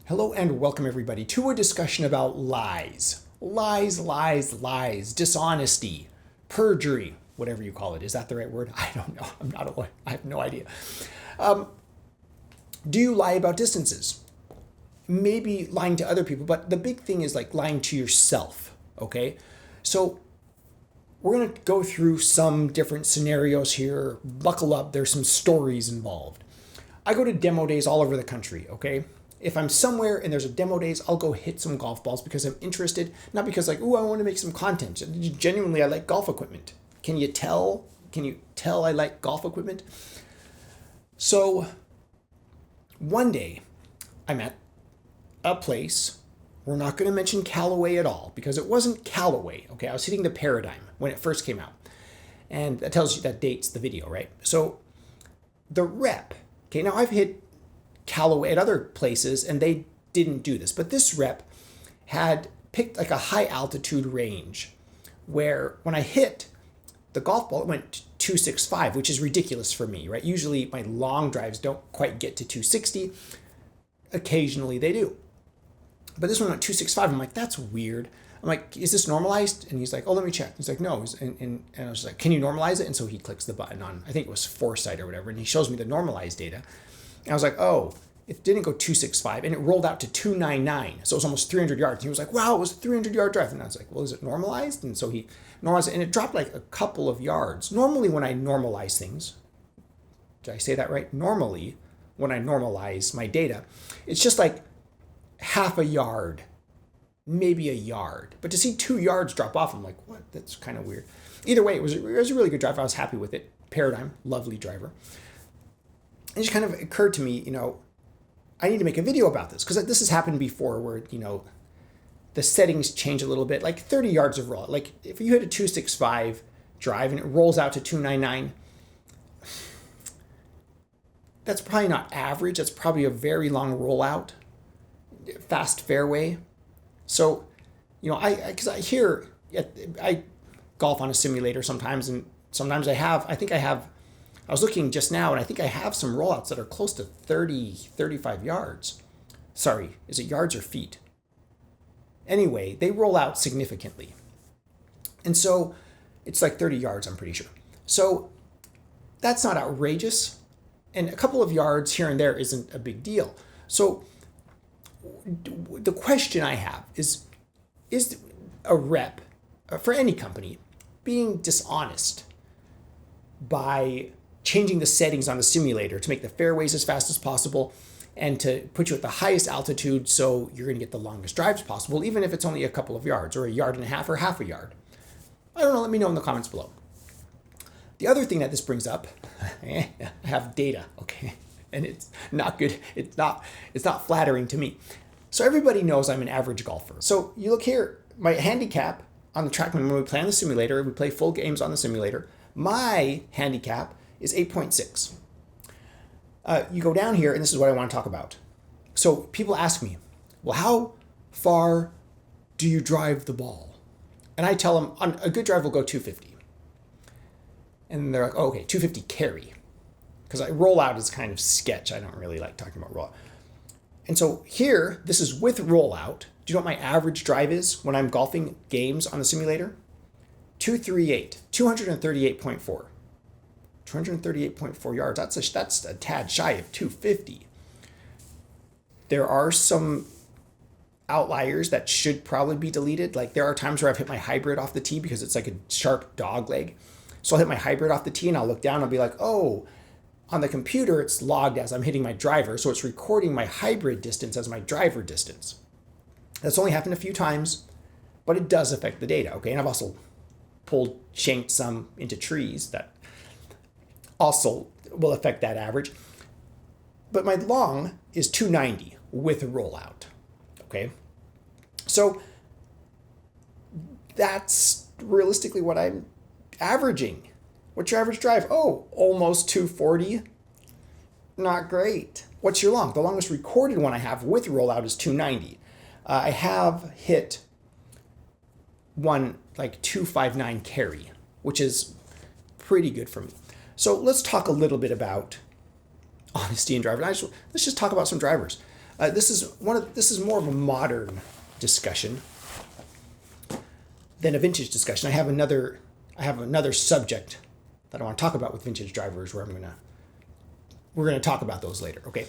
Hello and welcome everybody to a discussion about lies. Lies, dishonesty, perjury, whatever you call it. Is that the right word? I don't know. I'm not a lawyer. I have no idea. Do you lie about distances? Maybe lying to other people, but the big thing is like lying to yourself, okay? So we're going to go through some different scenarios here. Buckle up, there's some stories involved. I go to demo days all over the country, okay? If I'm somewhere and there's a demo days, I'll go hit some golf balls because I'm interested, not because like, ooh, I want to make some content. Genuinely, I like golf equipment. Can you tell? Can you tell I like golf equipment? So one day I'm at a place. We're not going to mention Callaway at all because it wasn't Callaway. Okay, I was hitting the Paradigm when it first came out. And that tells you, that dates the video, right? So the rep, okay, now I've hit Callaway at other places and they didn't do this, but this rep had picked like a high altitude range where when I hit the golf ball, it went 265, which is ridiculous for me, right? Usually my long drives don't quite get to 260. Occasionally they do. But this one went 265. I'm like, that's weird. I'm like, is this normalized? And he's like, oh, let me check. He's like, no. And I was like, can you normalize it? And so he clicks the button on, I think it was Foresight or whatever, and he shows me the normalized data. And I was like, oh, it didn't go 265, and it rolled out to 299. So it was almost 300 yards. And he was like, wow, it was a 300-yard drive. And I was like, well, is it normalized? And so he normalized it, and it dropped like a couple of yards. Normally when I normalize things, did I say that right? Normally when I normalize my data, it's just like half a yard, maybe a yard. But to see 2 yards drop off, I'm like, what? That's kind of weird. Either way, it was a really good drive. I was happy with it. Paradigm, lovely driver. It just kind of occurred to me, I need to make a video about this because this has happened before where, the settings change a little bit, like 30 yards of roll. Like if you hit a 265 drive and it rolls out to 299, that's probably not average. That's probably a very long rollout, fast fairway. So, because I golf on a simulator sometimes, and sometimes I was looking just now, and I think I have some rollouts that are close to 30, 35 yards. Sorry, is it yards or feet? Anyway, they roll out significantly. And so it's like 30 yards, I'm pretty sure. So that's not outrageous. And a couple of yards here and there isn't a big deal. So the question I have is a rep for any company being dishonest by changing the settings on the simulator to make the fairways as fast as possible and to put you at the highest altitude so you're going to get the longest drives possible, even if it's only a couple of yards or a yard and a half or half a yard? I don't know. Let me know in the comments below. The other thing that this brings up, I have data, okay, and it's not good. It's not flattering to me. So everybody knows I'm an average golfer. So you look here, my handicap on the TrackMan when we play on the simulator, we play full games on the simulator. My handicap is 8.6. You go down here, and this is what I want to talk about. So people ask me, well, how far do you drive the ball? And I tell them, on a good drive will go 250. And they're like, oh, okay, 250 carry. Because rollout is kind of sketch. I don't really like talking about rollout. And so here, this is with rollout. Do you know what my average drive is when I'm golfing games on the simulator? 238, 238.4. 238.4 yards. That's a tad shy of 250. There are some outliers that should probably be deleted. Like there are times where I've hit my hybrid off the tee because it's like a sharp dog leg. So I'll hit my hybrid off the tee and I'll look down and I'll be like, oh, on the computer it's logged as I'm hitting my driver. So it's recording my hybrid distance as my driver distance. That's only happened a few times, but it does affect the data. Okay. And I've also shanked some into trees that also will affect that average. But my long is 290 with a rollout. Okay. So that's realistically what I'm averaging. What's your average drive? Oh, almost 240. Not great. What's your long? The longest recorded one I have with rollout is 290. I have hit one like 259 carry, which is pretty good for me. So let's talk a little bit about honesty in driving. Let's just talk about some drivers. This is more of a modern discussion than a vintage discussion. I have another subject that I want to talk about with vintage drivers where we're gonna talk about those later. Okay,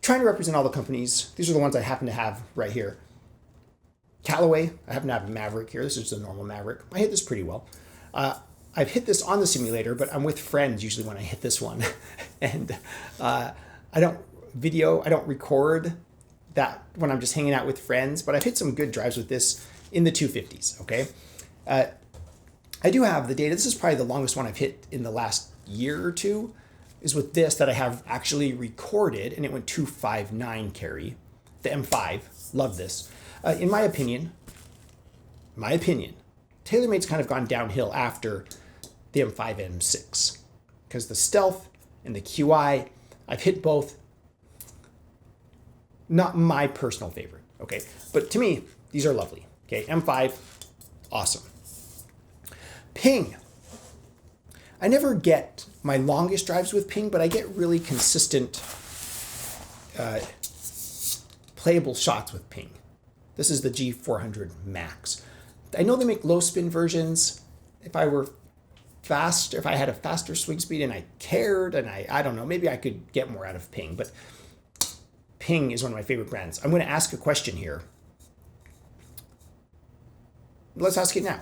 trying to represent all the companies. These are the ones I happen to have right here. Callaway, I happen to have a Maverick here. This is the normal Maverick. I hit this pretty well. I've hit this on the simulator, but I'm with friends usually when I hit this one. And I don't record that when I'm just hanging out with friends, but I've hit some good drives with this in the 250s, okay? I do have the data. This is probably the longest one I've hit in the last year or two, is with this that I have actually recorded, and it went 259 carry. The M5, love this. In my opinion, TaylorMade's kind of gone downhill after the M5 M6 because the Stealth and the QI, I've hit both. Not my personal favorite, okay? But to me, these are lovely, okay? M5, awesome. Ping. I never get my longest drives with Ping, but I get really consistent playable shots with Ping. This is the G400 Max. I know they make low spin versions. If I had a faster swing speed and I cared, and I don't know, maybe I could get more out of Ping, but Ping is one of my favorite brands. I'm going to ask a question here. Let's ask it now.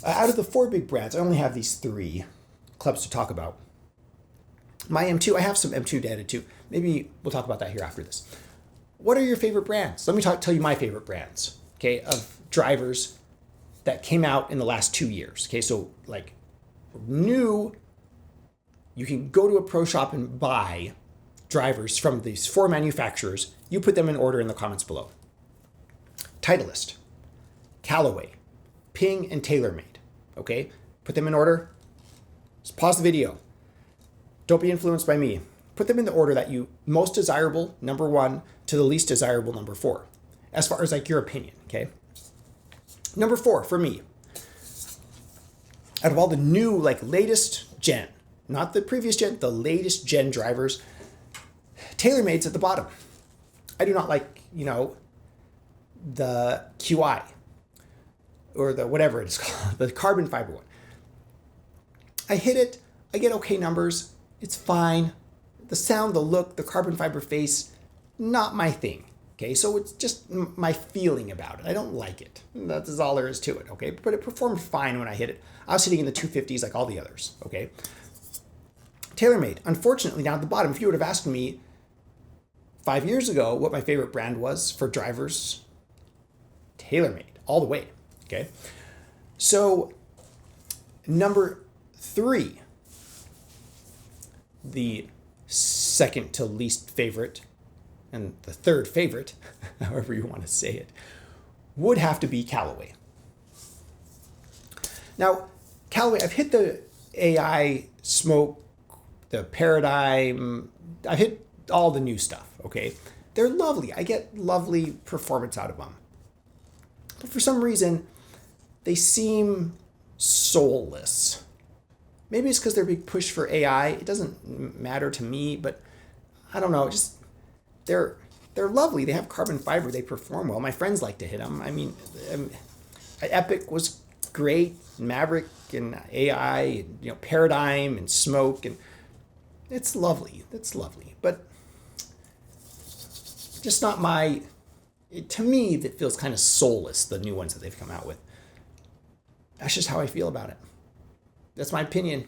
Out of the 4 big brands, I only have these 3 clubs to talk about. My M2, I have some M2 data too. Maybe we'll talk about that here after this. What are your favorite brands? Let me tell you my favorite brands, okay, of drivers that came out in the last 2 years. Okay, so like new, you can go to a pro shop and buy drivers from these 4 manufacturers. You put them in order in the comments below. Titleist, Callaway, Ping, and TaylorMade. Okay, put them in order. Just pause the video. Don't be influenced by me. Put them in the order that you most desirable, number 1, to the least desirable, number 4. As far as like your opinion, okay? Number 4 for me, out of all the new, like latest gen, not the previous gen, the latest gen drivers, TaylorMade's at the bottom. I do not like, the QI or the whatever it is called, the carbon fiber one. I hit it, I get okay numbers, it's fine. The sound, the look, the carbon fiber face, not my thing. Okay, so it's just my feeling about it. I don't like it. That's all there is to it, okay? But it performed fine when I hit it. I was hitting in the 250s like all the others, okay? TaylorMade, unfortunately, down at the bottom. If you would have asked me 5 years ago what my favorite brand was for drivers, TaylorMade, all the way, okay? So, number 3, the second to least favorite, and the third favorite, however you want to say it, would have to be Callaway. Now, Callaway, I've hit the AI Smoke, the Paradigm, I've hit all the new stuff, okay? They're lovely. I get lovely performance out of them. But for some reason, they seem soulless. Maybe it's because they're a big push for AI. It doesn't matter to me, but I don't know, just they're lovely. They have carbon fiber. They perform well. My friends like to hit them. I mean, Epic was great. Maverick and AI, and, Paradigm and Smoke, and it's lovely. It's lovely, but just not my. To me, that feels kind of soulless. The new ones that they've come out with. That's just how I feel about it. That's my opinion.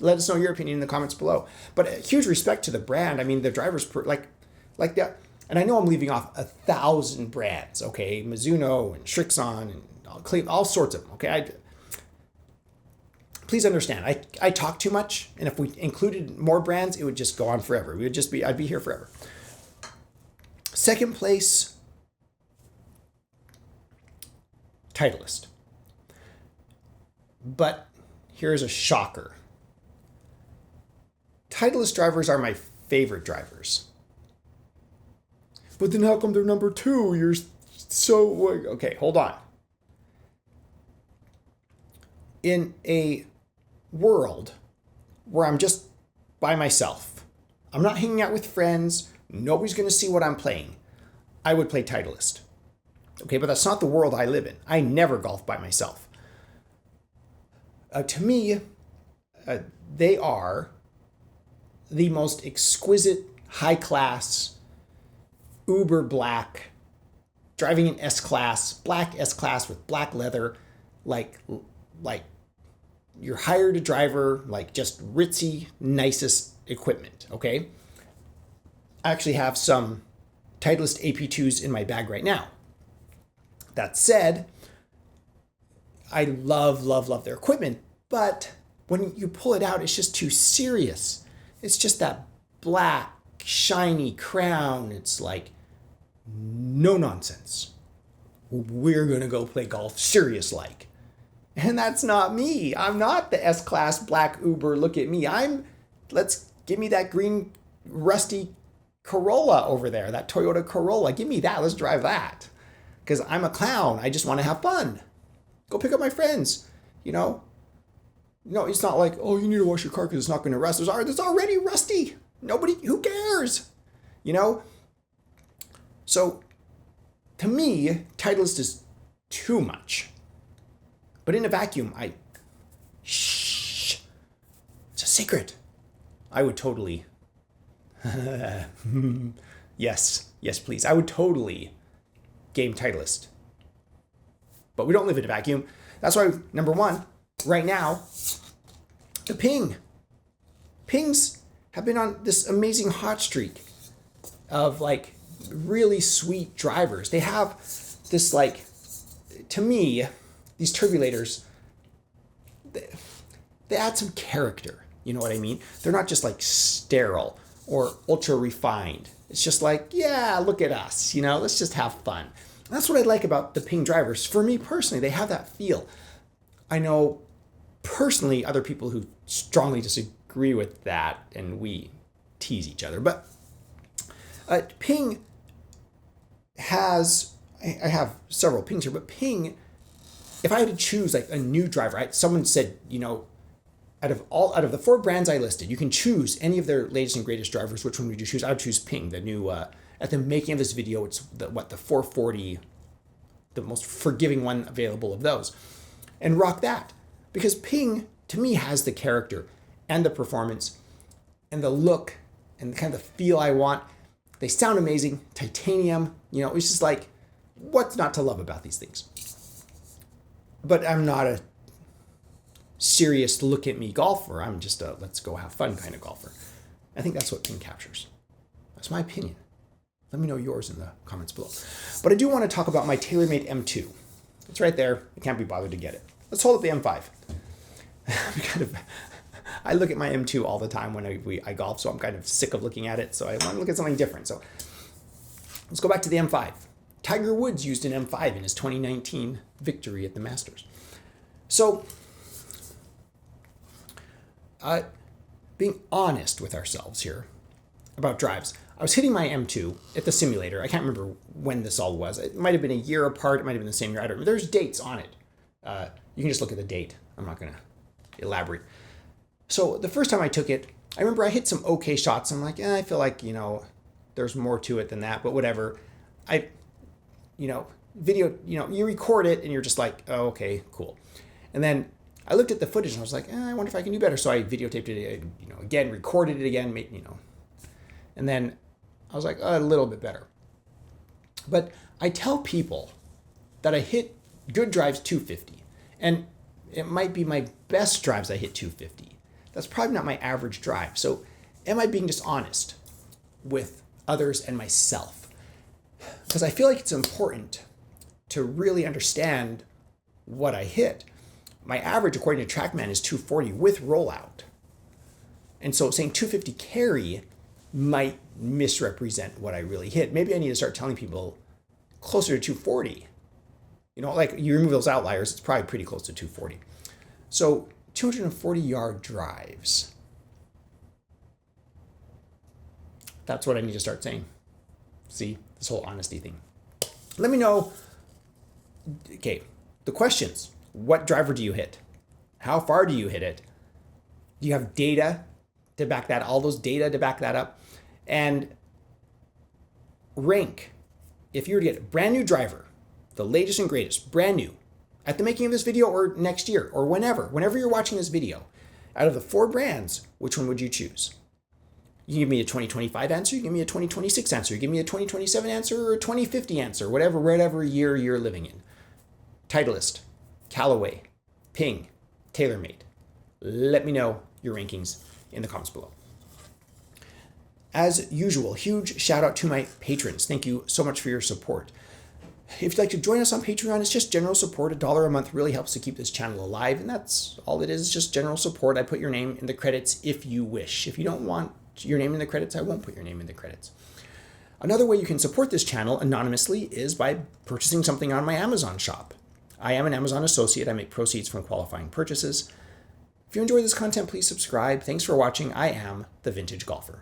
Let us know your opinion in the comments below. But a huge respect to the brand. I mean, the drivers like that. And I know I'm leaving off 1,000 brands. Okay, Mizuno and Srixon and all sorts of them. Okay, please understand. I talk too much, and if we included more brands, it would just go on forever. I'd be here forever. Second place, Titleist. But here's a shocker. Titleist drivers are my favorite drivers. But then how come they're number 2? You're so... Okay, hold on. In a world where I'm just by myself, I'm not hanging out with friends, Nobody's going to see what I'm playing. I would play Titleist. Okay, but that's not the world I live in. I never golf by myself. To me, they are the most exquisite, high-class, uber black, driving an S-Class, black S-Class with black leather, like you're hired a driver, like just ritzy, nicest equipment, okay? I actually have some Titleist AP2s in my bag right now. That said, I love their equipment, but when you pull it out, it's just too serious. It's just that black, shiny crown. It's like, no nonsense. We're going to go play golf serious like. And that's not me. I'm not the S-Class black Uber. Look at me. Let's give me that green rusty Corolla over there, that Toyota Corolla. Give me that. Let's drive that. Because I'm a clown. I just want to have fun. Go pick up my friends. No, it's not like, oh, you need to wash your car because it's not going to rust. It's already rusty. Who cares? So, to me, Titleist is too much. But in a vacuum, shh, it's a secret. I would totally, yes, please. I would totally game Titleist. But we don't live in a vacuum. That's why, number one, right now, the Pings have been on this amazing hot streak of like really sweet drivers. They have this like, to me, these turbulators, they add some character. You know what I mean? They're not just like sterile or ultra refined. It's just like, yeah, look at us, let's just have fun. That's what I like about the Ping drivers. For me personally, they have that feel. I know personally other people who strongly disagree with that, and we tease each other. But Ping has, I have several Pings here, but Ping, if I had to choose like a new driver, someone said, out of the 4 brands I listed, you can choose any of their latest and greatest drivers. Which one would you choose? I would choose Ping, the new, at the making of this video, it's the 440, the most forgiving one available of those. And rock that. Because Ping, to me, has the character and the performance and the look and kind of the feel I want. They sound amazing. Titanium, it's just like, what's not to love about these things? But I'm not a serious look at me golfer. I'm just a let's go have fun kind of golfer. I think that's what Ping captures. That's my opinion. Let me know yours in the comments below. But I do want to talk about my TaylorMade M2. It's right there. I can't be bothered to get it. Let's hold up the M5. I look at my M2 all the time when I golf, so I'm kind of sick of looking at it. So I want to look at something different. So let's go back to the M5. Tiger Woods used an M5 in his 2019 victory at the Masters. So, being honest with ourselves here about drives, I was hitting my M2 at the simulator. I can't remember when this all was. It might have been a year apart. It might have been the same year. I don't remember. There's dates on it. You can just look at the date. I'm not going to elaborate. So the first time I took it, I remember I hit some okay shots. I'm like, I feel like, there's more to it than that, but whatever. Video, you record it and you're just like, oh, okay, cool. And then I looked at the footage and I was like, I wonder if I can do better. So I videotaped it, again, recorded it again, and then I was like, a little bit better. But I tell people that I hit good drives 250, and it might be my best drives I hit 250. That's probably not my average drive. So am I being dishonest with others and myself? Because I feel like it's important to really understand what I hit. My average, according to TrackMan, is 240 with rollout. And so saying 250 carry might misrepresent what I really hit. Maybe I need to start telling people closer to 240. Like you remove those outliers, it's probably pretty close to 240. So 240-yard drives. That's what I need to start saying. See, this whole honesty thing. Let me know, okay, the questions. What driver do you hit? How far do you hit it? Do you have data to back that, all those data to back that up? And rank, if you were to get a brand new driver, the latest and greatest, brand new, at the making of this video or next year or whenever you're watching this video, out of the 4 brands, which one would you choose? You can give me a 2025 answer, you give me a 2026 answer, you give me a 2027 answer or a 2050 answer, whatever year you're living in. Titleist, Callaway, Ping, TaylorMade. Let me know your rankings in the comments below. As usual, huge shout out to my patrons. Thank you so much for your support. If you'd like to join us on Patreon, it's just general support. $1 a month really helps to keep this channel alive, and that's all it is, just general support. I put your name in the credits if you wish. If you don't want your name in the credits, I won't put your name in the credits. Another way you can support this channel anonymously is by purchasing something on my Amazon shop. I am an Amazon associate. I make proceeds from qualifying purchases. If you enjoy this content, please subscribe. Thanks for watching. I am The Vintage Golfer.